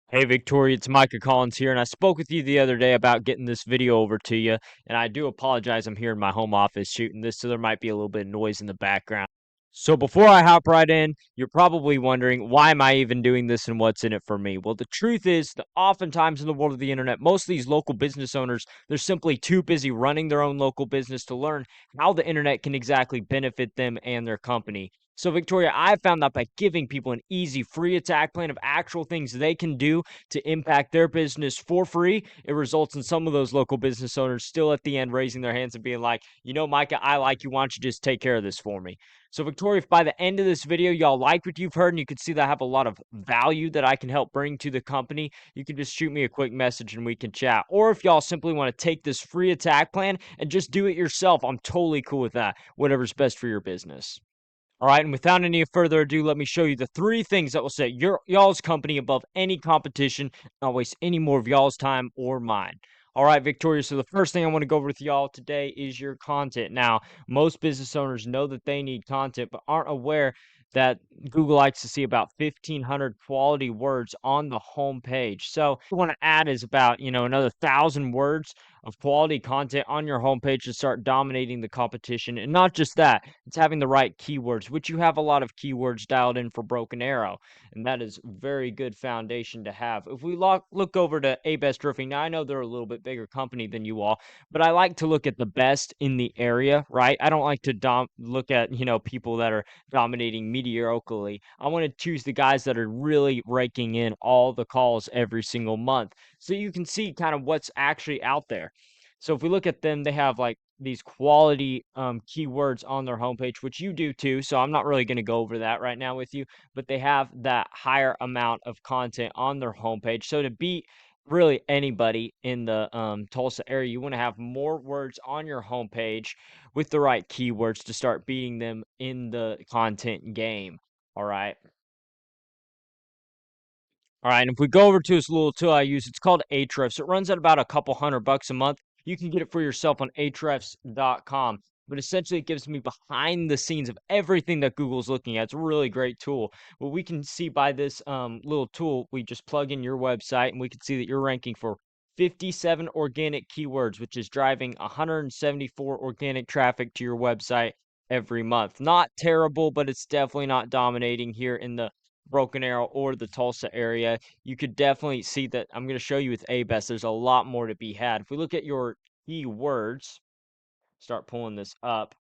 Hey Victoria, it's Micah Collins here, and I spoke with you the other day about getting this video over to you, and I do apologize. I'm here in my home office shooting this, so there might be a little bit of noise in the background. So before I hop right in, you're probably wondering, why am I even doing this and what's in it for me? Well, the truth is that oftentimes in the world of the internet, most of these local business owners, they're simply too busy running their own local business to learn how the internet can exactly benefit them and their company. So, Victoria, I found that by giving people an easy, free attack plan of actual things they can do to impact their business for free, it results in some of those local business owners still at the end raising their hands and being like, Micah, I like you. Why don't you just take care of this for me? So, Victoria, if by the end of this video y'all like what you've heard and you can see that I have a lot of value that I can help bring to the company, you can just shoot me a quick message and we can chat. Or if y'all simply want to take this free attack plan and just do it yourself, I'm totally cool with that. Whatever's best for your business. All right, and without any further ado, let me show you the three things that will set y'all's company above any competition, not waste any more of y'all's time or mine. All right, Victoria. So the first thing I want to go over with y'all today is your content. Now, most business owners know that they need content, but aren't aware that Google likes to see about 1,500 quality words on the home page. So what you want to add is about another 1,000 words of quality content on your homepage to start dominating the competition. And not just that, it's having the right keywords, which you have a lot of keywords dialed in for Broken Arrow. And that is very good foundation to have. If we look over to A Best Roofing, now I know they're a little bit bigger company than you all, but I like to look at the best in the area, right? I don't like to look at, people that are dominating mediocrely. I want to choose the guys that are really raking in all the calls every single month, so you can see kind of what's actually out there. So if we look at them, they have like these quality keywords on their homepage, which you do too. So I'm not really going to go over that right now with you, but they have that higher amount of content on their homepage. So to beat really anybody in the Tulsa area, you want to have more words on your homepage with the right keywords to start beating them in the content game. All right. All right, and if we go over to this little tool I use, it's called Ahrefs. It runs at about a couple $100 a month. You can get it for yourself on ahrefs.com. But essentially, it gives me behind the scenes of everything that Google's looking at. It's a really great tool. What we can see by this little tool, we just plug in your website, and we can see that you're ranking for 57 organic keywords, which is driving 174 organic traffic to your website every month. Not terrible, but it's definitely not dominating here in the Broken Arrow or the Tulsa area. You could definitely see that. I'm going to show you with ABES, there's a lot more to be had. If we look at your keywords, start pulling this up,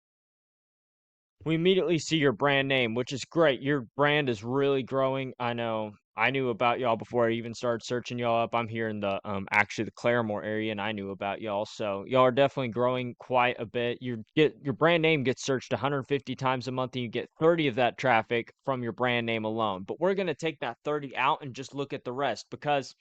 we immediately see your brand name, which is great. Your brand is really growing. I know I knew about y'all before I even started searching y'all up. I'm here in the actually the Claremore area, and I knew about y'all. So y'all are definitely growing quite a bit. Your brand name gets searched 150 times a month, and you get 30 of that traffic from your brand name alone. But we're gonna take that 30 out and just look at the rest, because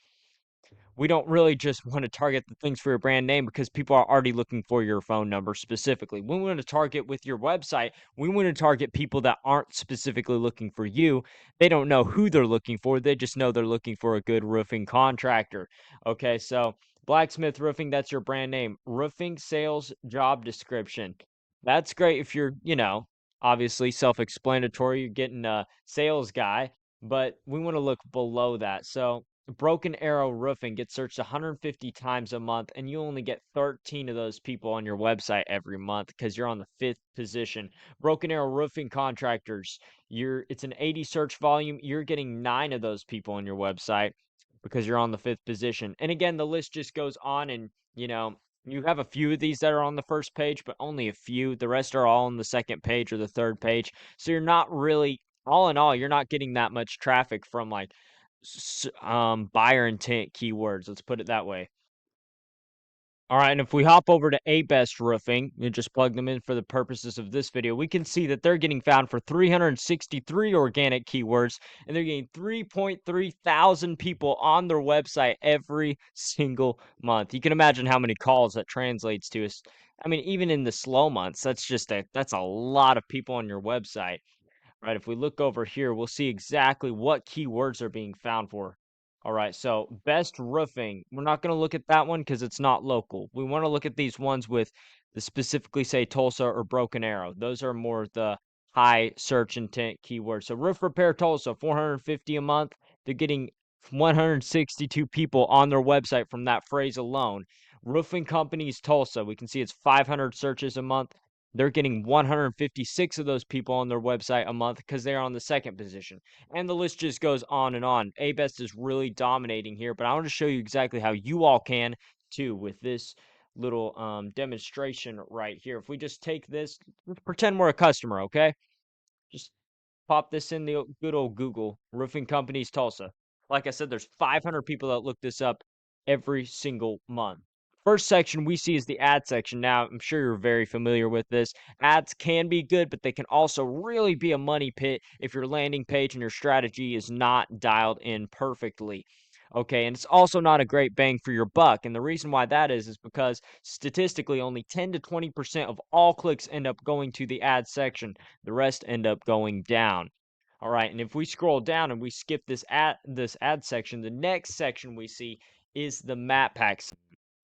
we don't really just want to target the things for your brand name, because people are already looking for your phone number specifically. We want to target with your website. We want to target people that aren't specifically looking for you. They don't know who they're looking for. They just know they're looking for a good roofing contractor. Okay, so Blacksmith Roofing, that's your brand name. Roofing sales job description. That's great if you're, obviously self-explanatory. You're getting a sales guy, but we want to look below that. So Broken Arrow Roofing gets searched 150 times a month, and you only get 13 of those people on your website every month because you're on the 5th position. Broken Arrow Roofing Contractors, it's an 80 search volume. You're getting 9 of those people on your website because you're on the 5th position. And again, the list just goes on, and you have a few of these that are on the first page, but only a few. The rest are all on the second page or the third page. So you're not really, all in all, you're not getting that much traffic from like buyer intent keywords. Let's put it that way. All right, and if we hop over to A-Best Roofing and just plug them in for the purposes of this video, we can see that they're getting found for 363 organic keywords, and they're getting 3.3 thousand people on their website every single month. You can imagine how many calls that translates to. I mean, even in the slow months, that's a lot of people on your website. Right, if we look over here, we'll see exactly what keywords are being found for. All right, so best roofing. We're not going to look at that one because it's not local. We want to look at these ones with the specifically say Tulsa or Broken Arrow. Those are more the high search intent keywords. So roof repair Tulsa, 450 a month. They're getting 162 people on their website from that phrase alone. Roofing companies Tulsa, we can see it's 500 searches a month. They're getting 156 of those people on their website a month because they're on the second position. And the list just goes on and on. A-Best is really dominating here, but I want to show you exactly how you all can too with this little demonstration right here. If we just take this, let's pretend we're a customer, okay? Just pop this in the good old Google, roofing companies Tulsa. Like I said, there's 500 people that look this up every single month. First section we see is the ad section. Now, I'm sure you're very familiar with this. Ads can be good, but they can also really be a money pit if your landing page and your strategy is not dialed in perfectly. Okay, and it's also not a great bang for your buck. And the reason why that is because statistically only 10 to 20% of all clicks end up going to the ad section. The rest end up going down. All right, and if we scroll down and we skip this ad section, the next section we see is the map packs.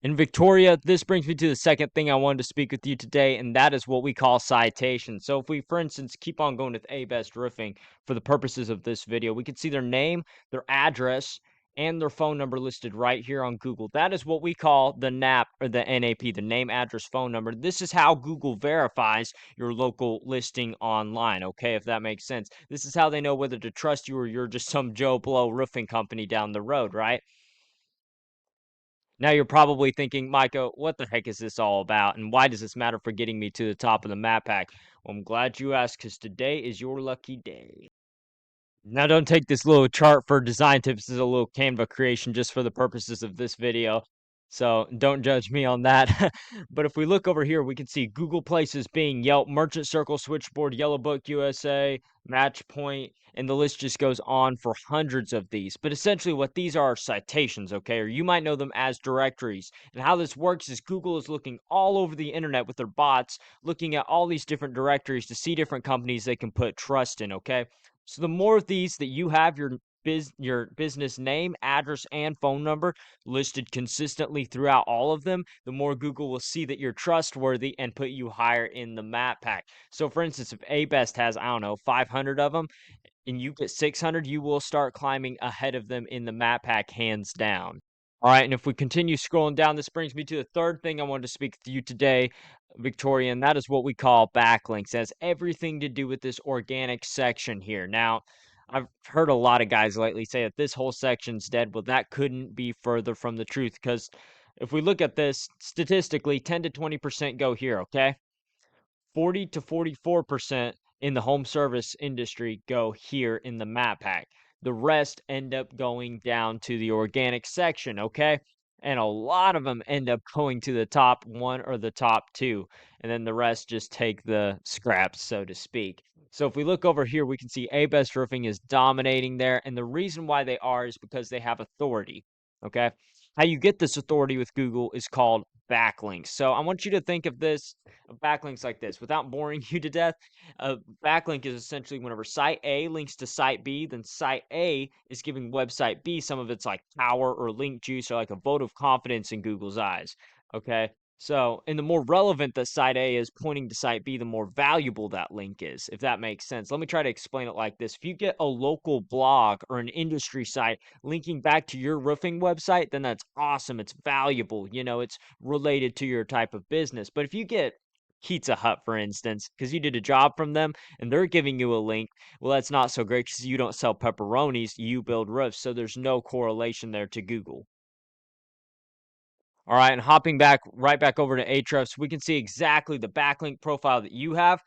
In Victoria, this brings me to the second thing I wanted to speak with you today, and that is what we call citations. So if we, for instance, keep on going with A-Best Roofing for the purposes of this video, we can see their name, their address, and their phone number listed right here on Google. That is what we call the NAP or the NAP, the name, address, phone number. This is how Google verifies your local listing online, okay, if that makes sense. This is how they know whether to trust you or you're just some Joe Blow roofing company down the road, right? Now you're probably thinking, Micah, what the heck is this all about? And why does this matter for getting me to the top of the map pack? Well, I'm glad you asked because today is your lucky day. Now, don't take this little chart for design tips as a little Canva creation just for the purposes of this video. So don't judge me on that. But if we look over here, we can see Google Places being Yelp, Merchant Circle, Switchboard, Yellow Book USA, Matchpoint, and the list just goes on for hundreds of these. But essentially what these are citations, okay? Or you might know them as directories. And how this works is Google is looking all over the internet with their bots, looking at all these different directories to see different companies they can put trust in, okay? So the more of these that you have your business name, address, and phone number listed consistently throughout all of them, the more Google will see that you're trustworthy and put you higher in the map pack. So for instance, if A-Best has, I don't know, 500 of them and you get 600, you will start climbing ahead of them in the map pack hands down. All right, and if we continue scrolling down, this brings me to the third thing I wanted to speak to you today, Victoria, and that is what we call backlinks. It has everything to do with this organic section here. Now, I've heard a lot of guys lately say that this whole section's dead. Well, that couldn't be further from the truth because if we look at this statistically, 10 to 20% go here, okay? 40 to 44% in the home service industry go here in the map pack. The rest end up going down to the organic section, okay? And a lot of them end up going to the top one or the top two. And then the rest just take the scraps, so to speak. So if we look over here, we can see A-Best Roofing is dominating there. And the reason why they are is because they have authority, okay? How you get this authority with Google is called backlinks. So I want you to think of this backlinks like this without boring you to death. A backlink is essentially whenever site A links to site B, then site A is giving website B some of its like power or link juice or like a vote of confidence in Google's eyes. Okay. So, and the more relevant that site A is pointing to site B, the more valuable that link is, if that makes sense. Let me try to explain it like this. If you get a local blog or an industry site linking back to your roofing website, then that's awesome. It's valuable. You know, it's related to your type of business. But if you get Pizza Hut, for instance, because you did a job from them and they're giving you a link, well, that's not so great because you don't sell pepperonis, you build roofs. So there's no correlation there to Google. All right, and hopping back right back over to Ahrefs, we can see exactly the backlink profile that you have.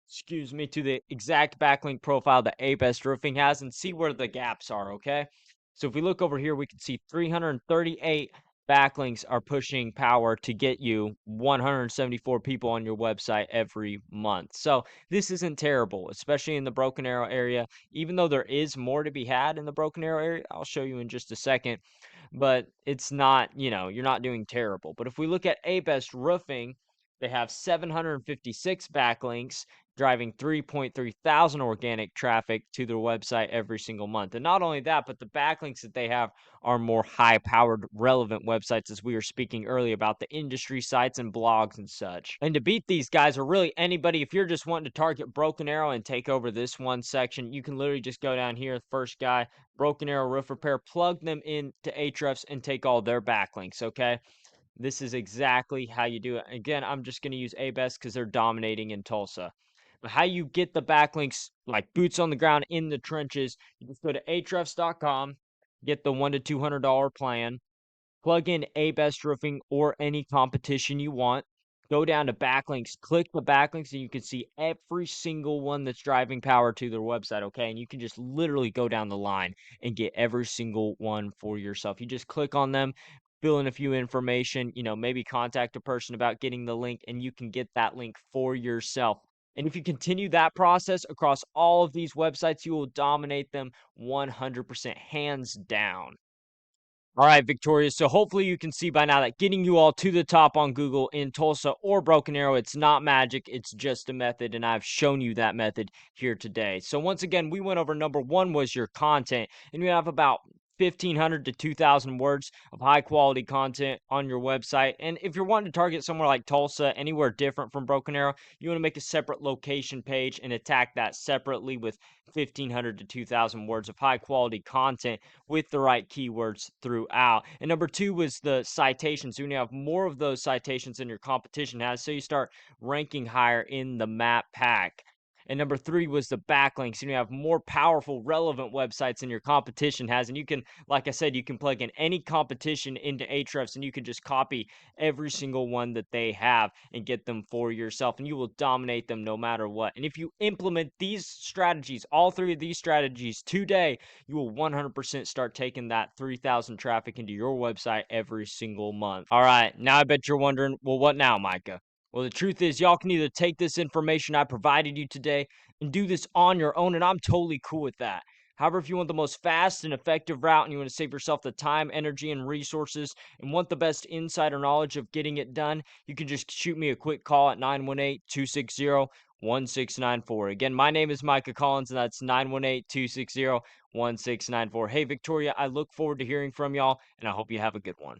Excuse me, to the exact backlink profile that A-Best Roofing has and see where the gaps are, okay? So if we look over here, we can see 338 backlinks are pushing power to get you 174 people on your website every month. So this isn't terrible, especially in the Broken Arrow area. Even though there is more to be had in the Broken Arrow area, I'll show you in just a second. But it's not, you're not doing terrible. But if we look at A-Best Roofing, They have 756 backlinks, driving 3.3 thousand organic traffic to their website every single month. And not only that, but the backlinks that they have are more high powered, relevant websites, as we were speaking earlier about the industry sites and blogs and such. And to beat these guys, or really anybody, if you're just wanting to target Broken Arrow and take over this one section, you can literally just go down here, the first guy, Broken Arrow Roof Repair, plug them into Ahrefs and take all their backlinks, okay? This is exactly how you do it. Again, I'm just going to use Abest because they're dominating in Tulsa. But how you get the backlinks, like boots on the ground in the trenches, you just go to ahrefs.com, get the $100 to $200 plan, plug in Abest Roofing or any competition you want. Go down to backlinks, click the backlinks, and you can see every single one that's driving power to their website. Okay. And you can just literally go down the line and get every single one for yourself. You just click on them, fill in a few information, maybe contact a person about getting the link, and you can get that link for yourself. And if you continue that process across all of these websites, you will dominate them 100%, hands down. All right, Victoria. So hopefully you can see by now that getting you all to the top on Google in Tulsa or Broken Arrow, it's not magic. It's just a method, and I've shown you that method here today. So once again, we went over number one was your content, and you have about 1,500 to 2,000 words of high quality content on your website. And if you're wanting to target somewhere like Tulsa, anywhere different from Broken Arrow, you want to make a separate location page and attack that separately with 1,500 to 2,000 words of high quality content with the right keywords throughout. And number two was the citations. You have more of those citations than your competition has, so you start ranking higher in the map pack. And number three was the backlinks. You have more powerful, relevant websites than your competition has. And you can, like I said, you can plug in any competition into Ahrefs and you can just copy every single one that they have and get them for yourself. And you will dominate them no matter what. And if you implement these strategies, all three of these strategies today, you will 100% start taking that 3,000 traffic into your website every single month. All right. Now I bet you're wondering, well, what now, Micah? Well, the truth is, y'all can either take this information I provided you today and do this on your own, and I'm totally cool with that. However, if you want the most fast and effective route and you want to save yourself the time, energy, and resources and want the best insider knowledge of getting it done, you can just shoot me a quick call at 918-260-1694. Again, my name is Micah Collins, and that's 918-260-1694. Hey, Victoria, I look forward to hearing from y'all, and I hope you have a good one.